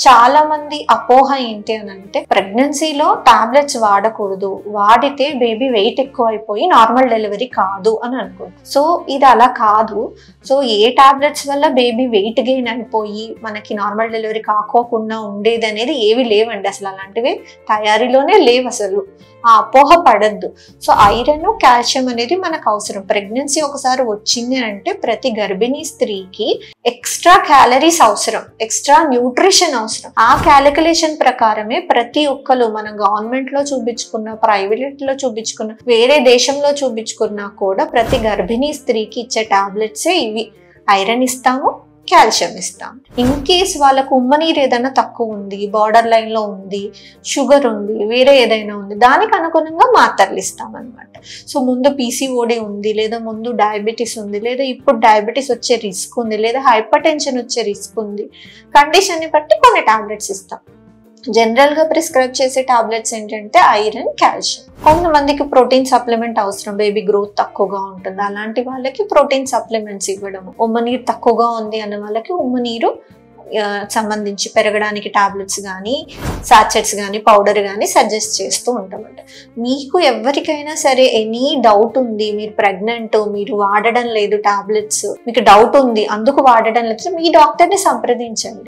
చాలా మంది అపోహ ఏంటి అని అంటే ప్రెగ్నెన్సీలో టాబ్లెట్స్ వాడకూడదు, వాడితే బేబీ వెయిట్ ఎక్కువ అయిపోయి నార్మల్ డెలివరీ కాదు అని అనుకుంటారు. సో ఇది అలా కాదు. సో ఏ టాబ్లెట్స్ వల్ల బేబీ వెయిట్ గెయిన్ అయిపోయి మనకి నార్మల్ డెలివరీ కాకోకుండా ఉండేది అనేది ఏవి లేవండి. అసలు అలాంటివి తయారీలోనే లేవు. అసలు ఆ అపోహ పడద్దు. సో ఐరన్ కాల్షియం అనేది మనకు అవసరం. ప్రెగ్నెన్సీ ఒకసారి వచ్చింది అంటే ప్రతి గర్భిణీ స్త్రీకి ఎక్స్ట్రా క్యాలరీస్ అవసరం, ఎక్స్ట్రా న్యూట్రిషన్ అవసరం. ఆ క్యాలిక్యులేషన్ ప్రకారమే ప్రతి ఒక్కరు మనం గవర్నమెంట్ లో చూపించుకున్న, ప్రైవేట్ లో చూపించుకున్న, వేరే దేశంలో చూపించుకున్నా కూడా ప్రతి గర్భిణీ స్త్రీకి ఇచ్చే టాబ్లెట్సే ఇవి. ఐరన్ ఇస్తాము, కాల్షియం ఇస్తాం. ఇన్ కేస్ వాళ్ళకు ఉమ్మనీరు ఏదైనా తక్కువ ఉంది, బార్డర్ లైన్ లో ఉంది, షుగర్ ఉంది, వేరే ఏదైనా ఉంది, దానికి అనుగుణంగా మాత్రలు ఇస్తాం అనమాట. సో ముందు పీసీఓడి ఉంది, లేదా ముందు డయాబెటీస్ ఉంది, లేదా ఇప్పుడు డయాబెటీస్ వచ్చే రిస్క్ ఉంది, లేదా హైపర్ టెన్షన్ వచ్చే రిస్క్ ఉంది, కండిషన్ ని బట్టి కొన్ని టాబ్లెట్స్ ఇస్తాం. జనరల్ గా ప్రిస్క్రైబ్ చేసే టాబ్లెట్స్ ఏంటంటే ఐరన్, కాల్షియం. కొంతమందికి ప్రోటీన్ సప్లిమెంట్ అవసరం, బేబీ గ్రోత్ తక్కువగా ఉంటుంది, అలాంటి వాళ్ళకి ప్రోటీన్ సప్లిమెంట్స్ ఇవ్వడము. ఉమ్మనీరు తక్కువగా ఉంది అన్న వాళ్ళకి ఉమ్మనీరు సంబంధించి పెరగడానికి టాబ్లెట్స్ కానీ, సాచెట్స్ కానీ, పౌడర్ కానీ సజెస్ట్ చేస్తూ ఉంటామంట. మీకు ఎవరికైనా సరే ఎనీ డౌట్ ఉంది, మీరు ప్రెగ్నెంట్, మీరు వాడడం లేదు టాబ్లెట్స్, మీకు డౌట్ ఉంది అందుకు వాడడం లేదు, మీ డాక్టర్ని సంప్రదించండి.